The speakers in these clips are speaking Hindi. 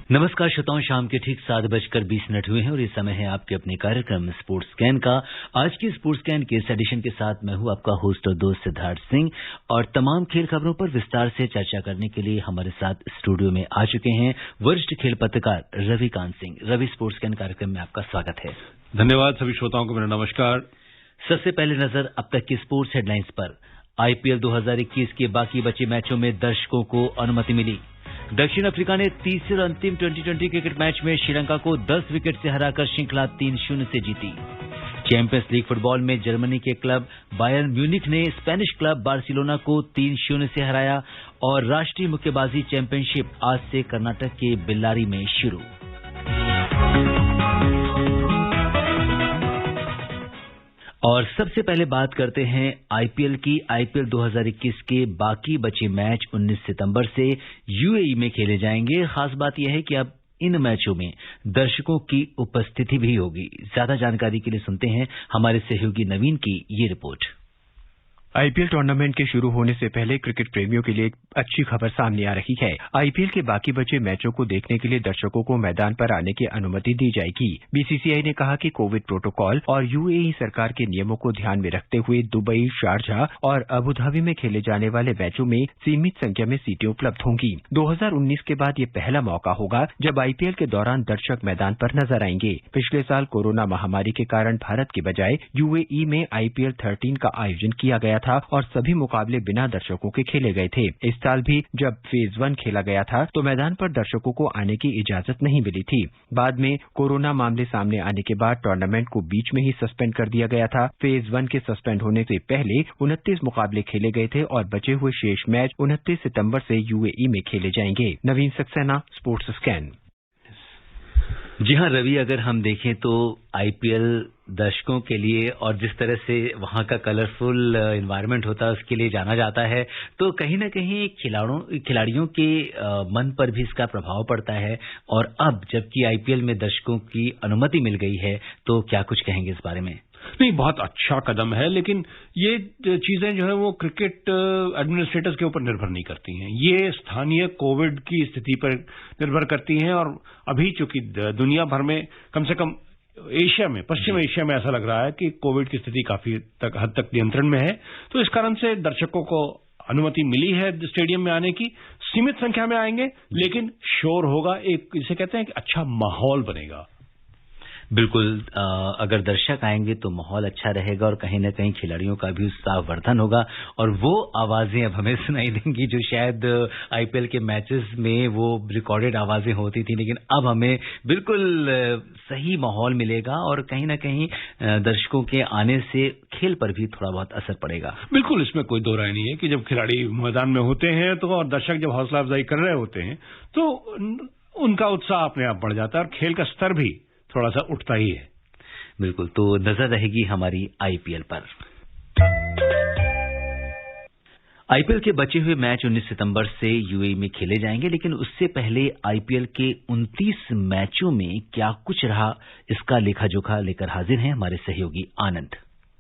नमस्कार श्रोताओं, शाम के ठीक 7:20 हुए हैं और इस समय है आपके अपने कार्यक्रम स्पोर्ट्स स्कैन का। आज की स्पोर्ट्स स्कैन के इस एडिशन के साथ मैं हूं आपका होस्ट और दोस्त सिद्धार्थ सिंह और तमाम खेल खबरों पर विस्तार से चर्चा करने के लिए हमारे साथ स्टूडियो में आ चुके हैं वरिष्ठ खेल पत्रकार रविकांत सिंह। रवि, स्पोर्ट्स स्कैन कार्यक्रम में आपका स्वागत है। धन्यवाद। सभी श्रोताओं को मेरा नमस्कार। सबसे पहले नजर अब तक की स्पोर्ट्स हेडलाइंस पर। आईपीएल 2021 के बाकी बचे मैचों में दर्शकों को अनुमति मिली। दक्षिण अफ्रीका ने तीसरे और अंतिम 2020 क्रिकेट मैच में श्रीलंका को 10 विकेट से हराकर श्रृंखला 3-0 से जीती। चैंपियंस लीग फुटबॉल में जर्मनी के क्लब बायर्न म्यूनिख ने स्पेनिश क्लब बार्सिलोना को 3-0 से हराया और राष्ट्रीय मुक्केबाजी चैंपियनशिप आज से कर्नाटक के बेल्लारी में शुरू। और सबसे पहले बात करते हैं आईपीएल की। आईपीएल 2021 के बाकी बचे मैच 19 सितंबर से यूएई में खेले जाएंगे। खास बात यह है कि अब इन मैचों में दर्शकों की उपस्थिति भी होगी। ज्यादा जानकारी के लिए सुनते हैं हमारे सहयोगी नवीन की ये रिपोर्ट। आईपीएल टूर्नामेंट के शुरू होने से पहले क्रिकेट प्रेमियों के लिए एक अच्छी खबर सामने आ रही है। आईपीएल के बाकी बचे मैचों को देखने के लिए दर्शकों को मैदान पर आने की अनुमति दी जाएगी। बीसीसीआई ने कहा कि कोविड प्रोटोकॉल और यूएई सरकार के नियमों को ध्यान में रखते हुए दुबई, शारजाह और अबू धाबी में खेले जाने वाले मैचों में सीमित संख्या में सीटें उपलब्ध होंगी। 2019 के बाद ये पहला मौका होगा जब आईपीएल के दौरान दर्शक मैदान पर नजर आएंगे। पिछले साल कोरोना महामारी के कारण भारत के बजाय यूएई में आईपीएल 13 का आयोजन किया गया था और सभी मुकाबले बिना दर्शकों के खेले गए थे। इस साल भी जब फेज 1 खेला गया था तो मैदान पर दर्शकों को आने की इजाजत नहीं मिली थी। बाद में कोरोना मामले सामने आने के बाद टूर्नामेंट को बीच में ही सस्पेंड कर दिया गया था। फेज 1 के सस्पेंड होने से पहले 29 मुकाबले खेले गए थे और बचे हुए शेष मैच 29 सितंबर से यूएई में खेले जाएंगे। नवीन सक्सेना, स्पोर्ट्स स्कैन। जी हां रवि, अगर हम देखें तो आईपीएल दर्शकों के लिए और जिस तरह से वहां का कलरफुल एनवायरनमेंट होता है उसके लिए जाना जाता है, तो कहीं ना कहीं खिलाड़ियों के मन पर भी इसका प्रभाव पड़ता है। और अब जबकि आईपीएल में दर्शकों की अनुमति मिल गई है, तो क्या कुछ कहेंगे इस बारे में? नहीं, बहुत अच्छा कदम है, लेकिन ये चीजें जो है वो क्रिकेट एडमिनिस्ट्रेटर्स के ऊपर निर्भर नहीं करती हैं। ये स्थानीय कोविड की स्थिति पर निर्भर करती हैं। और अभी चूंकि दुनिया भर में, कम से कम एशिया में, पश्चिम एशिया में ऐसा लग रहा है कि कोविड की स्थिति काफी हद तक नियंत्रण में है, तो इस कारण से दर्शकों को अनुमति मिली है स्टेडियम में आने की। सीमित संख्या में आएंगे, लेकिन शोर होगा, एक जिसे कहते हैं कि अच्छा माहौल बनेगा। बिल्कुल, अगर दर्शक आएंगे तो माहौल अच्छा रहेगा और कहीं ना कहीं खिलाड़ियों का भी उत्साहवर्धन होगा और वो आवाजें अब हमें सुनाई देंगी जो शायद आईपीएल के मैचेस में वो रिकॉर्डेड आवाजें होती थी, लेकिन अब हमें बिल्कुल सही माहौल मिलेगा और कहीं ना कहीं दर्शकों के आने से खेल पर भी थोड़ा बहुत असर पड़ेगा। बिल्कुल, इसमें कोई दो राय नहीं है कि जब खिलाड़ी मैदान में होते हैं तो और दर्शक जब हौसला अफजाई कर रहे होते हैं तो उनका उत्साह अपने आप बढ़ जाता है और खेल का स्तर भी थोड़ा सा उठता ही है। बिल्कुल, तो नजर रहेगी हमारी आईपीएल पर। आईपीएल के बचे हुए मैच 19 सितंबर से यूएई में खेले जाएंगे, लेकिन उससे पहले आईपीएल के 29 मैचों में क्या कुछ रहा, इसका लेखा जोखा लेकर हाजिर हैं हमारे सहयोगी आनंद।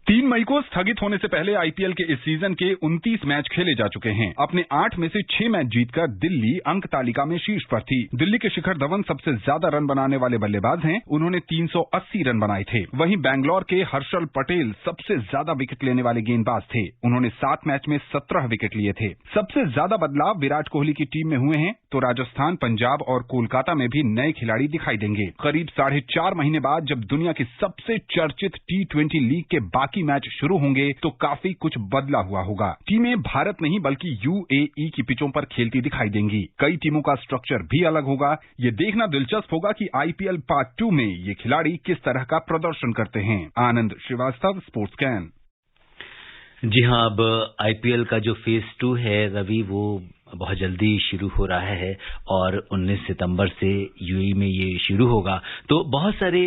3 मई को स्थगित होने से पहले आईपीएल के इस सीजन के 29 मैच खेले जा चुके हैं। अपने 8 में से 6 मैच जीतकर दिल्ली अंक तालिका में शीर्ष पर थी। दिल्ली के शिखर धवन सबसे ज्यादा रन बनाने वाले बल्लेबाज हैं, उन्होंने 380 रन बनाए थे। वहीं बैंगलोर के हर्षल पटेल सबसे ज्यादा विकेट लेने वाले गेंदबाज थे, उन्होंने 7 मैच में 17 विकेट लिए थे। सबसे ज्यादा बदलाव विराट कोहली की टीम में हुए हैं, तो राजस्थान, पंजाब और कोलकाता में भी नए खिलाड़ी दिखाई देंगे। करीब 4.5 महीने बाद जब दुनिया की सबसे चर्चित T20 लीग के बाकी मैच शुरू होंगे तो काफी कुछ बदला हुआ होगा। टीमें भारत नहीं बल्कि यूएई की पिचों पर खेलती दिखाई देंगी। कई टीमों का स्ट्रक्चर भी अलग होगा। ये देखना दिलचस्प होगा कि आईपीएल पार्ट 2 में ये खिलाड़ी किस तरह का प्रदर्शन करते हैं। आनंद श्रीवास्तव, स्पोर्ट्स स्कैन। जी हां, अब आईपीएल का जो फेज 2 है रवि, वो बहुत जल्दी शुरू हो रहा है और 19 सितंबर से यूएई में ये शुरू होगा। तो बहुत सारे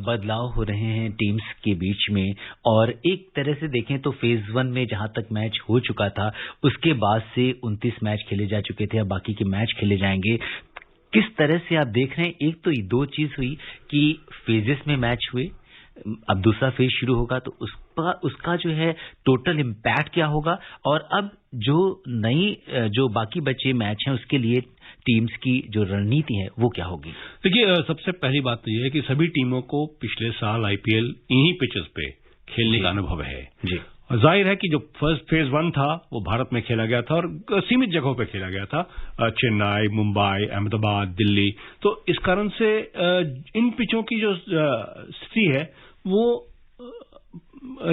बदलाव हो रहे हैं टीम्स के बीच में और एक तरह से देखें तो फेज 1 में जहां तक मैच हो चुका था उसके बाद से 29 मैच खेले जा चुके थे, अब बाकी के मैच खेले जाएंगे। किस तरह से आप देख रहे हैं? एक तो ये 2 चीज हुई कि फेजेस में मैच हुए, अब दूसरा फेज शुरू होगा तो उसका जो है टोटल इम्पैक्ट क्या होगा, और अब जो बाकी बचे मैच हैं उसके लिए टीम्स की जो रणनीति है वो क्या होगी? देखिए, सबसे पहली बात तो यह है कि सभी टीमों को पिछले साल आईपीएल इन्हीं पिचेस पे खेलने का अनुभव है जी। जाहिर है कि जो फर्स्ट फेज 1 था वो भारत में खेला गया था और सीमित जगहों पे खेला गया था, चेन्नई, मुंबई, अहमदाबाद, दिल्ली। तो इस कारण से इन पिचों की जो स्थिति है वो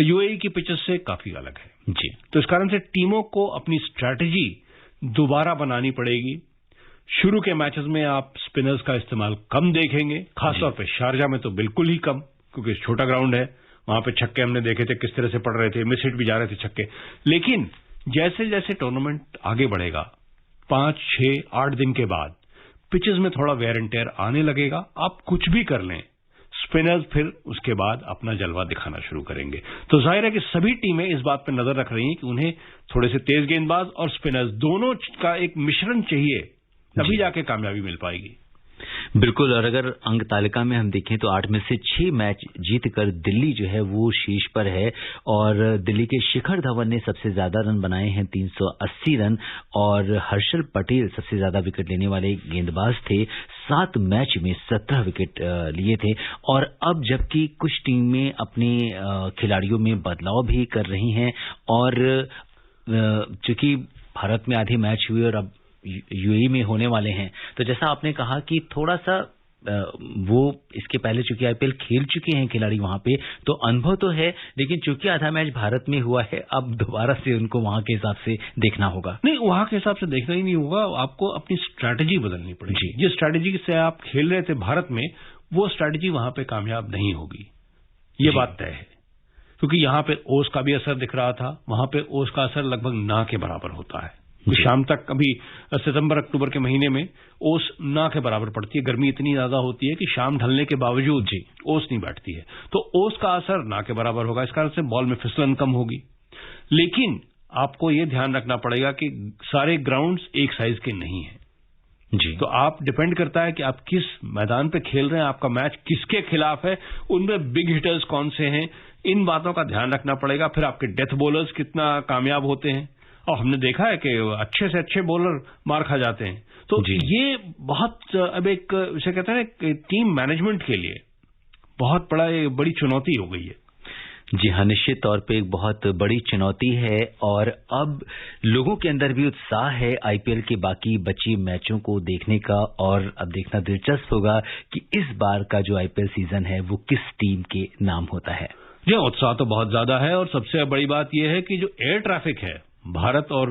यूएई की पिचेस से काफी अलग है जी। तो इस कारण से टीमों को अपनी स्ट्रैटेजी दोबारा बनानी पड़ेगी। शुरू के मैचेस में आप स्पिनर्स का इस्तेमाल कम देखेंगे, खासतौर पे शारजा में तो बिल्कुल ही कम, क्योंकि छोटा ग्राउंड है। वहां पे छक्के हमने देखे थे किस तरह से पड़ रहे थे, मिस हिट भी जा रहे थे छक्के। लेकिन जैसे जैसे टूर्नामेंट आगे बढ़ेगा, 5, 6, 8 दिन के बाद पिचेस में थोड़ा वेयर एंड टेयर आने लगेगा। आप कुछ भी कर लें, स्पिनर्स फिर उसके बाद अपना जलवा दिखाना शुरू करेंगे। तो जाहिर है कि सभी टीमें इस बात पर नजर रख रही हैं कि उन्हें थोड़े से तेज गेंदबाज और स्पिनर्स दोनों का एक मिश्रण चाहिए, तभी जाके कामयाबी मिल पाएगी। बिल्कुल। और अगर अंक तालिका में हम देखें तो 8 में से 6 मैच जीतकर दिल्ली जो है वो शीर्ष पर है और दिल्ली के शिखर धवन ने सबसे ज्यादा रन बनाए हैं 380 रन और हर्षल पटेल सबसे ज्यादा विकेट लेने वाले गेंदबाज थे। 7 मैच में 17 विकेट लिए थे। और अब जबकि कुछ टीमें अपने खिलाड़ियों में बदलाव भी कर रही हैं और चूंकि भारत में आधे मैच हुए और अब यूएई में होने वाले हैं, तो जैसा आपने कहा कि थोड़ा सा वो इसके पहले चूंकि आईपीएल खेल चुके हैं खिलाड़ी वहां पे, तो अनुभव तो है, लेकिन चूंकि आधा मैच भारत में हुआ है, अब दोबारा से उनको वहां के हिसाब से देखना होगा। नहीं, वहां के हिसाब से देखना ही नहीं होगा, आपको अपनी स्ट्रैटेजी बदलनी पड़ेगी। जिस स्ट्रैटेजी से आप खेल रहे थे भारत में, वो स्ट्रैटेजी वहां पे कामयाब नहीं होगी, ये बात तय है। क्योंकि यहां पे ओस का भी असर दिख रहा था, वहां पे ओस का असर लगभग ना के बराबर होता है। शाम तक कभी सितंबर अक्टूबर के महीने में ओस ना के बराबर पड़ती है। गर्मी इतनी ज्यादा होती है कि शाम ढलने के बावजूद ओस नहीं बैठती है, तो ओस का असर ना के बराबर होगा। इस कारण से बॉल में फिसलन कम होगी। लेकिन आपको यह ध्यान रखना पड़ेगा कि सारे ग्राउंड्स एक साइज के नहीं हैं जी। तो आप डिपेंड करता है कि आप किस मैदान पे खेल रहे हैं, आपका मैच किसके खिलाफ है, उनमें बिग हिटर्स कौन से हैं, इन बातों का ध्यान रखना पड़ेगा। फिर आपके डेथ बॉलर्स कितना कामयाब होते हैं, और हमने देखा है कि अच्छे से अच्छे बॉलर मार खा जाते हैं। तो ये बहुत अब एक इसे कहते हैं ना, टीम मैनेजमेंट के लिए बहुत बड़ी चुनौती हो गई है। जी हाँ, निश्चित तौर पे एक बहुत बड़ी चुनौती है और अब लोगों के अंदर भी उत्साह है आईपीएल के बाकी बची मैचों को देखने का। और अब देखना दिलचस्प होगा कि इस बार का जो आईपीएल सीजन है वो किस टीम के नाम होता है। जी, उत्साह तो बहुत ज्यादा है और सबसे बड़ी बात यह है कि जो एयर ट्रैफिक है भारत और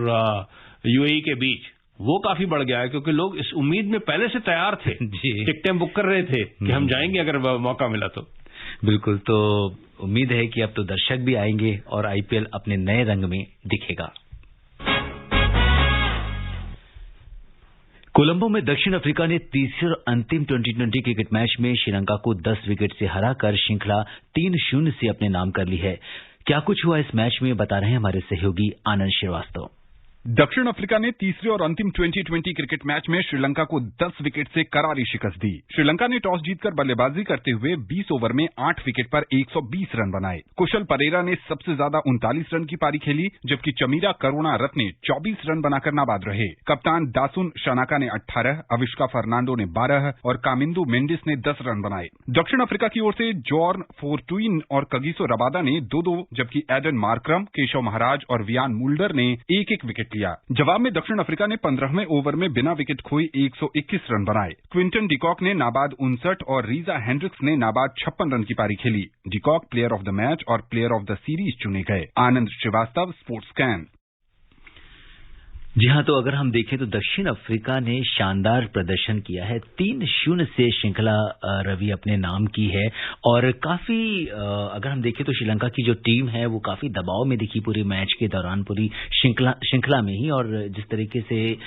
यूएई के बीच, वो काफी बढ़ गया है, क्योंकि लोग इस उम्मीद में पहले से तैयार थे, टिकटें बुक कर रहे थे कि हम जाएंगे अगर मौका मिला तो। बिल्कुल, तो उम्मीद है कि अब तो दर्शक भी आएंगे और आईपीएल अपने नए रंग में दिखेगा। कोलंबो में दक्षिण अफ्रीका ने तीसरे और अंतिम 2020 क्रिकेट मैच में श्रीलंका को 10 विकेट से हराकर श्रृंखला 3-0 से अपने नाम कर ली है। क्या कुछ हुआ इस मैच में, बता रहे हैं हमारे सहयोगी आनंद श्रीवास्तव। दक्षिण अफ्रीका ने तीसरे और अंतिम 2020 क्रिकेट मैच में श्रीलंका को 10 विकेट से करारी शिकस्त दी। श्रीलंका ने टॉस जीतकर बल्लेबाजी करते हुए 20 ओवर में 8 विकेट पर 120 रन बनाए। कुशल परेरा ने सबसे ज्यादा 39 रन की पारी खेली, जबकि चमीरा करुणारत्ने 24 रन बनाकर नाबाद रहे। कप्तान दासुन शनाका ने 18, अविष्का फर्नांडो ने 12 और कामिंदु मेंडिस ने 10 रन बनाए। दक्षिण अफ्रीका की ओर से जॉर्न फोर्टुइन और कगिसो रबादा ने 2-2, जबकि एडन मार्क्रम, केशव महाराज और वियान मुल्डर ने 1-1 विकेट लिया। जवाब में दक्षिण अफ्रीका ने 15वें ओवर में बिना विकेट खोए 121 रन बनाए। क्विंटन डिकॉक ने नाबाद 59 और रीजा हेंड्रिक्स ने नाबाद 56 रन की पारी खेली। De Kock player of the match और प्लेयर ऑफ द सीरीज चुने गए। आनंद श्रीवास्तव, स्पोर्ट्स स्कैन। जी हाँ, तो अगर हम देखें तो दक्षिण अफ्रीका ने शानदार प्रदर्शन किया है। 3-0 से श्रृंखला रवि अपने नाम की है और काफी अगर हम देखें तो श्रीलंका की जो टीम है वो काफी दबाव में दिखी पूरे मैच के दौरान, पूरी श्रृंखला में ही। और जिस तरीके से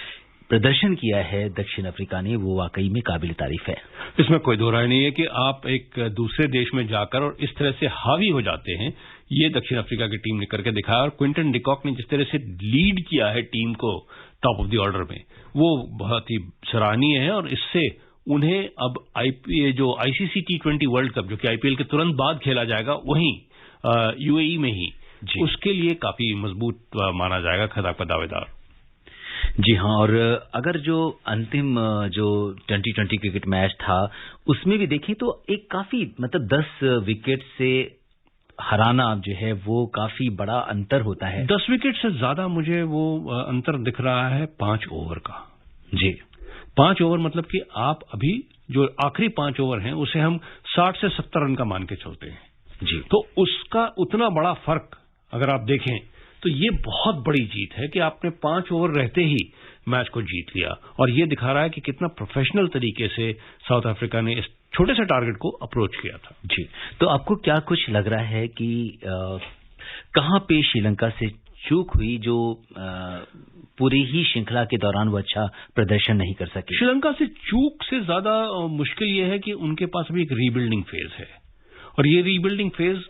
प्रदर्शन किया है दक्षिण अफ्रीका ने, वो वाकई में काबिल तारीफ है। इसमें कोई दो राय नहीं है कि आप एक दूसरे देश में जाकर और इस तरह से हावी हो जाते हैं, ये दक्षिण अफ्रीका की टीम ने करके दिखाया। और क्विंटन डिकॉक ने जिस तरह से लीड किया है टीम को टॉप ऑफ द ऑर्डर में, वो बहुत ही सराहनीय है। और इससे उन्हें अब जो आईसीसी T20 वर्ल्ड कप, जो कि आईपीएल के तुरंत बाद खेला जाएगा, वहीं यूएई में ही, उसके लिए काफी मजबूत माना जाएगा खिताब का दावेदार। जी हाँ, और अगर जो अंतिम जो 2020 क्रिकेट मैच था उसमें भी देखें तो एक काफी मतलब 10 विकेट से हराना जो है वो काफी बड़ा अंतर होता है। 10 विकेट से ज्यादा मुझे वो अंतर दिख रहा है 5 ओवर का। जी, 5 ओवर मतलब कि आप अभी जो आखिरी 5 ओवर हैं उसे हम 60 से 70 रन का मान के चलते हैं जी। तो उसका उतना बड़ा फर्क अगर आप देखें तो ये बहुत बड़ी जीत है कि आपने 5 ओवर रहते ही मैच को जीत लिया, और ये दिखा रहा है कि कितना प्रोफेशनल तरीके से साउथ अफ्रीका ने इस छोटे से टारगेट को अप्रोच किया था। जी, तो आपको क्या कुछ लग रहा है कि कहां पे श्रीलंका से चूक हुई जो पूरी ही श्रृंखला के दौरान वो अच्छा प्रदर्शन नहीं कर सके? श्रीलंका से चूक से ज्यादा मुश्किल यह है कि उनके पास अभी एक रीबिल्डिंग फेज है, और ये रीबिल्डिंग फेज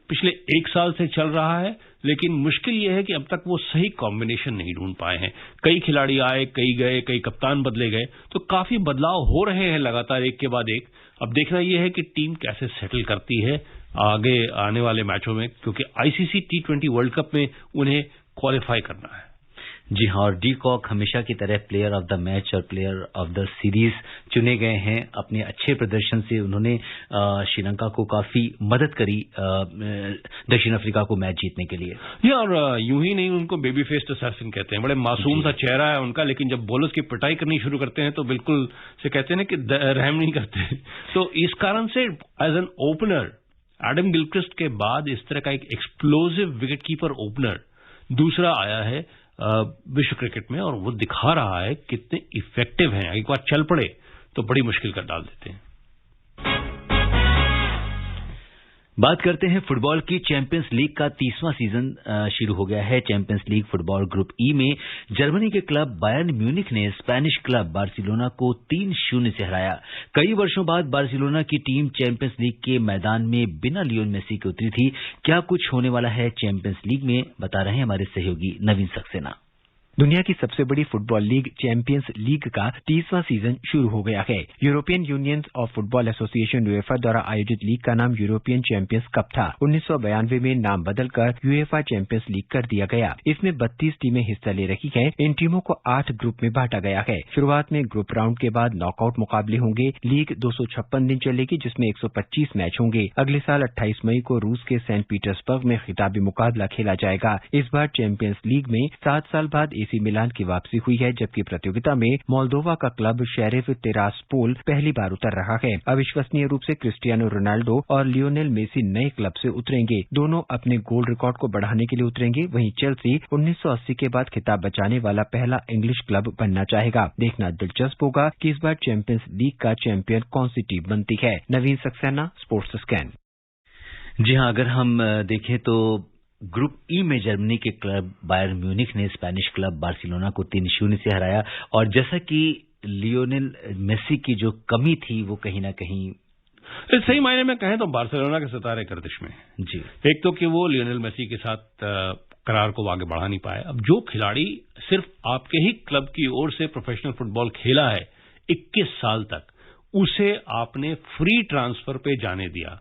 पिछले 1 साल से चल रहा है, लेकिन मुश्किल यह है कि अब तक वो सही कॉम्बिनेशन नहीं ढूंढ पाए हैं। कई खिलाड़ी आए, कई गए, कई कप्तान बदले गए, तो काफी बदलाव हो रहे हैं लगातार एक के बाद एक। अब देखना यह है कि टीम कैसे सेटल करती है आगे आने वाले मैचों में, क्योंकि आईसीसी T20 वर्ल्ड कप में उन्हें क्वालिफाई करना है। जी हाँ, और डी कॉक हमेशा की तरह प्लेयर ऑफ द मैच और प्लेयर ऑफ द सीरीज चुने गए हैं। अपने अच्छे प्रदर्शन से उन्होंने श्रीलंका को काफी मदद करी दक्षिण अफ्रीका को मैच जीतने के लिए। ये और यूं ही नहीं, उनको बेबी फेस्ड असैसिन कहते हैं। बड़े मासूम सा चेहरा है उनका, लेकिन जब बॉलर्स की पिटाई करनी शुरू करते हैं तो बिल्कुल से कहते हैं ना कि रहम नहीं करते। तो इस कारण से as an opener Adam Gilchrist के बाद इस तरह का एक एक्सप्लोसिव विकेटकीपर ओपनर दूसरा आया है विश्व क्रिकेट में, और वो दिखा रहा है कितने इफेक्टिव हैं। एक बार चल पड़े तो बड़ी मुश्किल कर डाल देते हैं। बात करते हैं फुटबॉल की। चैंपियंस लीग का 30वां सीजन शुरू हो गया है। चैंपियंस लीग फुटबॉल ग्रुप ई में जर्मनी के क्लब बायर्न म्यूनिख ने स्पेनिश क्लब बार्सिलोना को 3-0 से हराया। कई वर्षों बाद बार्सिलोना की टीम चैंपियंस लीग के मैदान में बिना लियोन मेसी के उतरी थी। क्या कुछ होने वाला है चैंपियंस लीग में, बता रहे हैं हमारे सहयोगी नवीन सक्सेना। दुनिया की सबसे बड़ी फुटबॉल लीग चैंपियंस लीग का 30वां सीजन शुरू हो गया है। European union of football association UEFA द्वारा आयोजित लीग का नाम यूरोपियन चैंपियंस कप था। 1992 में नाम बदलकर यूएफए चैंपियंस लीग कर दिया गया। इसमें 32 टीमें हिस्सा ले रही हैं। इन टीमों को 8 ग्रुप में बांटा गया है। शुरुआत में ग्रुप राउंड के बाद नॉकआउट मुकाबले होंगे। लीग 256 दिन चलेगी, जिसमें 125 मैच होंगे। अगले साल 28 मई को रूस के सेंट पीटर्सबर्ग में खिताबी मुकाबला खेला जाएगा। इस बार चैंपियंस लीग में 7 साल बाद एसी मिलान की वापसी हुई है, जबकि प्रतियोगिता में मोल्दोवा का क्लब शेरिफ तिरास्पोल पहली बार उतर रहा है। अविश्वसनीय रूप से क्रिस्टियानो रोनाल्डो और लियोनेल मेसी नए क्लब से उतरेंगे। दोनों अपने गोल रिकॉर्ड को बढ़ाने के लिए उतरेंगे। वहीं चेल्सी 1980 के बाद खिताब बचाने वाला पहला इंग्लिश क्लब बनना चाहेगा। देखना दिलचस्प होगा कि इस बार चैंपियंस लीग का चैंपियन कौन सी टीम बनती है। नवीन सक्सेना, स्पोर्ट्स स्कैन। जी हाँ, अगर हम देखें तो ग्रुप ई में जर्मनी के क्लब बायर्न म्यूनिख ने स्पेनिश क्लब बार्सिलोना को 3-0 से हराया, और जैसा कि लियोनेल मेसी की जो कमी थी वो कहीं ना कहीं सही मायने में कहें तो बार्सिलोना के सितारे गर्दिश में। जी, एक तो कि वो लियोनेल मेसी के साथ करार को आगे बढ़ा नहीं पाए। अब जो खिलाड़ी सिर्फ आपके ही क्लब की ओर से प्रोफेशनल फुटबॉल खेला है 21 साल तक, उसे आपने फ्री ट्रांसफर पे जाने दिया,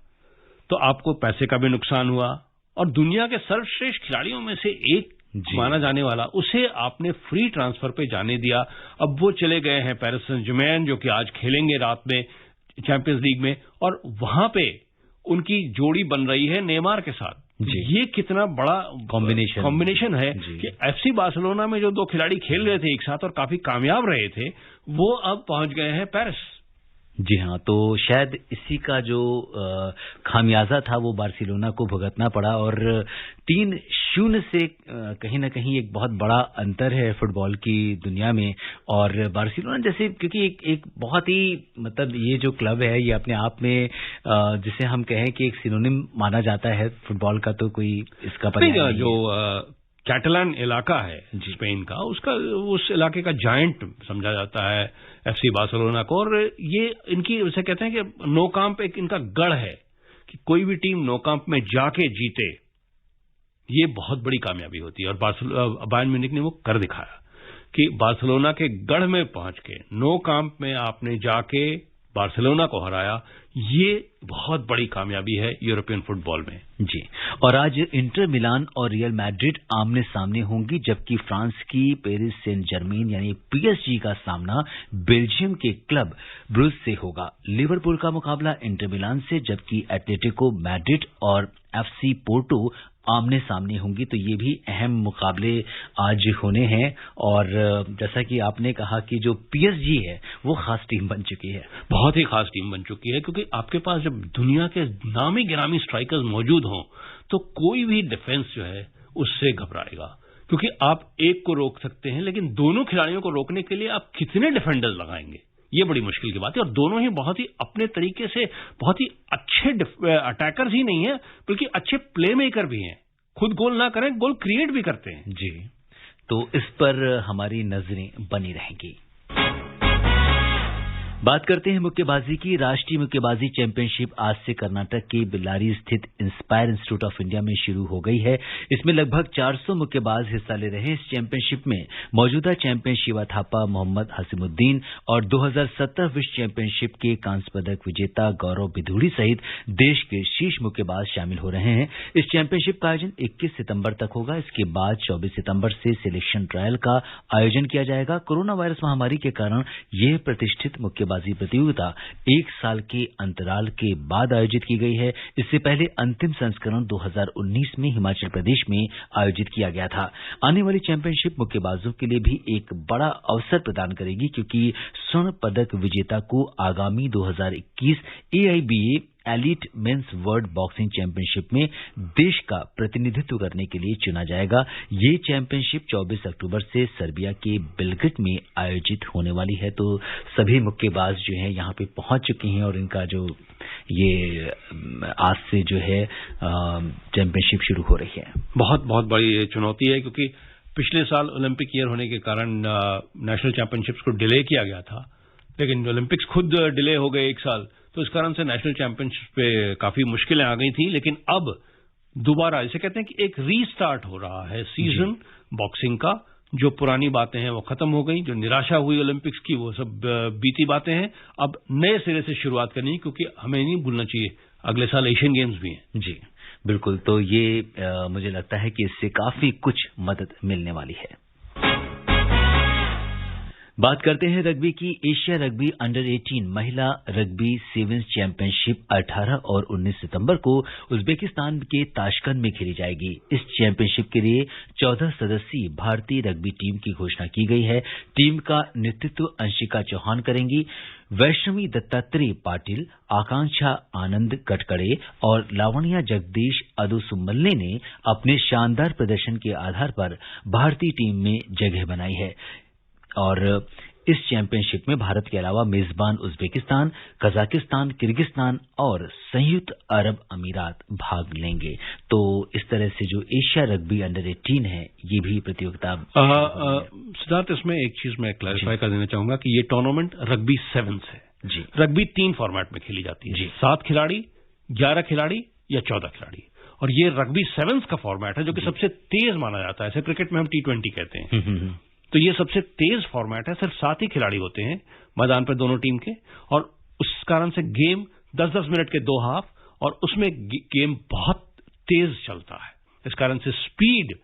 तो आपको पैसे का भी नुकसान हुआ, और दुनिया के सर्वश्रेष्ठ खिलाड़ियों में से एक माना जाने वाला उसे आपने फ्री ट्रांसफर पे जाने दिया। अब वो चले गए हैं पेरिस सेंट जर्मेन, जो कि आज खेलेंगे रात में चैंपियंस लीग में, और वहां पे उनकी जोड़ी बन रही है नेमार के साथ। ये कितना बड़ा कॉम्बिनेशन है कि एफसी बार्सिलोना में जो 2 खिलाड़ी खेल रहे थे एक साथ और काफी कामयाब रहे थे, वो अब पहुंच गए हैं पेरिस। जी हाँ, तो शायद इसी का जो खामियाजा था वो बार्सिलोना को भुगतना पड़ा, और 3-0 से कहीं ना कहीं एक बहुत बड़ा अंतर है फुटबॉल की दुनिया में। और बार्सिलोना जैसे, क्योंकि एक बहुत ही मतलब ये जो क्लब है ये अपने आप में जिसे हम कहें कि एक सिनोनिम माना जाता है फुटबॉल का, तो कोई इसका पता नहीं। जो कैटलान इलाका है स्पेन का, उसका उस इलाके का जायंट समझा जाता है एफसी बार्सिलोना को, और ये इनकी उसे कहते हैं कि नो कांप एक इनका गढ़ है कि कोई भी टीम नो कांप में जाके जीते, ये बहुत बड़ी कामयाबी होती है। और बायर्न म्यूनिख ने वो कर दिखाया कि बार्सिलोना के गढ़ में पहुंच के नो कांप में आपने जाके बार्सिलोना को हराया। ये बहुत बड़ी कामयाबी है यूरोपियन फुटबॉल में। जी, और आज इंटर मिलान और रियल मैड्रिड आमने सामने होंगी, जबकि फ्रांस की पेरिस सेंट जर्मेन यानी PSG का सामना बेल्जियम के क्लब ब्रुज से होगा। लिवरपूल का मुकाबला इंटर मिलान से, जबकि एटलेटिको मैड्रिड और FC पोर्टो आमने सामने होंगी। तो ये भी अहम मुकाबले आज होने हैं। और जैसा कि आपने कहा कि जो PSG है वो खास टीम बन चुकी है, बहुत ही खास टीम बन चुकी है, क्योंकि आपके पास जब दुनिया के नामी गिरामी स्ट्राइकर्स मौजूद हों तो कोई भी डिफेंस जो है उससे घबराएगा, क्योंकि आप एक को रोक सकते हैं, लेकिन दोनों खिलाड़ियों को रोकने के लिए आप कितने डिफेंडर्स लगाएंगे, ये बड़ी मुश्किल की बात है। और दोनों ही बहुत ही अपने तरीके से बहुत ही अच्छे अटैकर्स ही नहीं है, बल्कि अच्छे प्ले मेकर भी हैं। खुद गोल ना करें, गोल क्रिएट भी करते हैं। जी, तो इस पर हमारी नजरें बनी रहेंगी। बात करते हैं मुक्केबाजी की। राष्ट्रीय मुक्केबाजी चैंपियनशिप आज से कर्नाटक के बेल्लारी स्थित इंस्पायर इंस्टीट्यूट ऑफ इंडिया में शुरू हो गई है। इसमें लगभग 400 मुक्केबाज हिस्सा ले रहे हैं। इस चैंपियनशिप में मौजूदा चैंपियन शिवा थापा, मोहम्मद हसीमुद्दीन और 2017 विश्व चैंपियनशिप के कांस्य पदक विजेता गौरव बिधूड़ी सहित देश के शीर्ष मुक्केबाज शामिल हो रहे हैं। इस चैंपियनशिप का आयोजन 21 सितंबर तक होगा। इसके बाद 24 सितंबर से सिलेक्शन ट्रायल का आयोजन किया जाएगा। कोरोना वायरस महामारी के कारण यह प्रतिष्ठित मुक्केबाजी प्रतियोगिता 1 साल के अंतराल के बाद आयोजित की गई है। इससे पहले अंतिम संस्करण 2019 में हिमाचल प्रदेश में आयोजित किया गया था। आने वाली चैंपियनशिप मुक्केबाजों के लिए भी एक बड़ा अवसर प्रदान करेगी, क्योंकि स्वर्ण पदक विजेता को आगामी 2021 AIBA elite mains world boxing championship में देश का प्रतिनिधित्व करने के लिए चुना जाएगा। ये चैंपियनशिप 24 अक्टूबर से सर्बिया के बेलग्रेड में आयोजित होने वाली है। तो सभी मुक्केबाज जो हैं यहाँ पे पहुंच चुके हैं और इनका जो ये आज से जो है चैंपियनशिप शुरू हो रही है। बहुत बहुत बड़ी चुनौती है, क्योंकि पिछले साल ओलंपिक ईयर होने के कारण नेशनल चैंपियनशिप्स को डिले किया गया था, लेकिन ओलंपिक्स खुद डिले हो गए 1 साल, तो इस कारण से नेशनल चैंपियनशिप पे काफी मुश्किलें आ गई थी। लेकिन अब दोबारा इसे कहते हैं कि एक रीस्टार्ट हो रहा है सीजन बॉक्सिंग का। जो पुरानी बातें हैं वो खत्म हो गई, जो निराशा हुई ओलंपिक्स की वो सब बीती बातें हैं। अब नए सिरे से शुरुआत करनी, क्योंकि हमें नहीं भूलना चाहिए अगले साल एशियन गेम्स भी हैं। जी बिल्कुल, तो ये मुझे लगता है कि इससे काफी कुछ मदद मिलने वाली है। बात करते हैं रग्बी की। एशिया रग्बी अंडर 18 महिला रग्बी सेवेंस चैंपियनशिप 18 और 19 सितंबर को उज्बेकिस्तान के ताशकंद में खेली जाएगी। इस चैंपियनशिप के लिए 14 सदस्यीय भारतीय रग्बी टीम की घोषणा की गई है। टीम का नेतृत्व अंशिका चौहान करेंगी। वैष्णवी दत्तात्रेय पाटिल, आकांक्षा आनंद कटकड़े और लावण्या जगदीश अदुसुमल्ले ने अपने शानदार प्रदर्शन के आधार पर भारतीय टीम में जगह बनाई है। और इस चैंपियनशिप में भारत के अलावा मेजबान उज्बेकिस्तान, कजाकिस्तान, किर्गिस्तान और संयुक्त अरब अमीरात भाग लेंगे। तो इस तरह से जो एशिया रग्बी अंडर 18 है ये भी प्रतियोगिता। सिद्धार्थ, इसमें एक चीज मैं क्लैरिफाई कर देना चाहूंगा कि ये टूर्नामेंट रग्बी सेवेंस है। जी, रग्बी 3 फॉर्मेट में खेली जाती है। 7 खिलाड़ी, 11 खिलाड़ी या 14 खिलाड़ी। और ये रग्बी सेवेंस का फॉर्मेट है, जो कि सबसे तेज माना जाता है। ऐसे क्रिकेट में हम T20 कहते हैं। तो ये सबसे तेज फॉर्मेट है। सिर्फ 7 ही खिलाड़ी होते हैं मैदान पर दोनों टीम के, और उस कारण से गेम 10-10 मिनट के 2 हाफ, और उसमें गेम बहुत तेज चलता है। इस कारण से स्पीड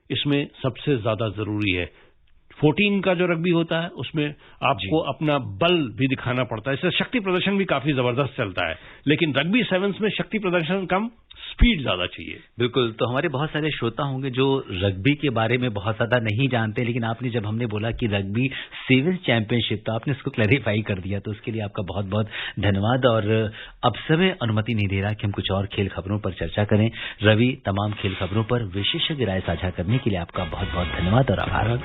इसमें सबसे ज्यादा जरूरी है। 14 का जो रग्बी होता है उसमें आपको अपना बल भी दिखाना पड़ता है, इससे शक्ति प्रदर्शन भी काफी जबरदस्त चलता है। लेकिन रग्बी सेवेंस में शक्ति प्रदर्शन कम, स्पीड ज्यादा चाहिए। बिल्कुल, तो हमारे बहुत सारे श्रोता होंगे जो रग्बी के बारे में बहुत ज्यादा नहीं जानते, लेकिन आपने जब हमने बोला कि रग्बी सेवेंस चैंपियनशिप, तो आपने उसको क्लैरिफाई कर दिया, तो उसके लिए आपका बहुत बहुत धन्यवाद। और अब समय अनुमति नहीं दे रहा कि हम कुछ और खेल खबरों पर चर्चा करें। रवि, तमाम खेल खबरों पर विशेषज्ञ राय साझा करने के लिए आपका बहुत बहुत धन्यवाद और आभार।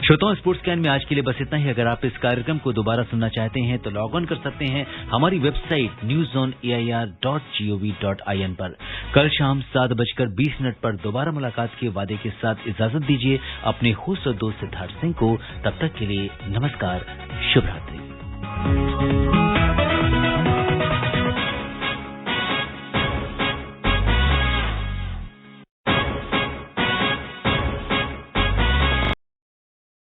श्रोताओं, स्पोर्ट्स कैन में आज के लिए बस इतना ही। अगर आप इस कार्यक्रम को दोबारा सुनना चाहते हैं तो लॉग ऑन कर सकते हैं हमारी वेबसाइट newzoneair.gov.in पर। कल शाम 7:20 पर दोबारा मुलाकात के वादे के साथ इजाजत दीजिए अपने होस्ट और दोस्त सिद्धार्थ सिंह को। तब तक के लिए नमस्कार, शुभ रात्रि।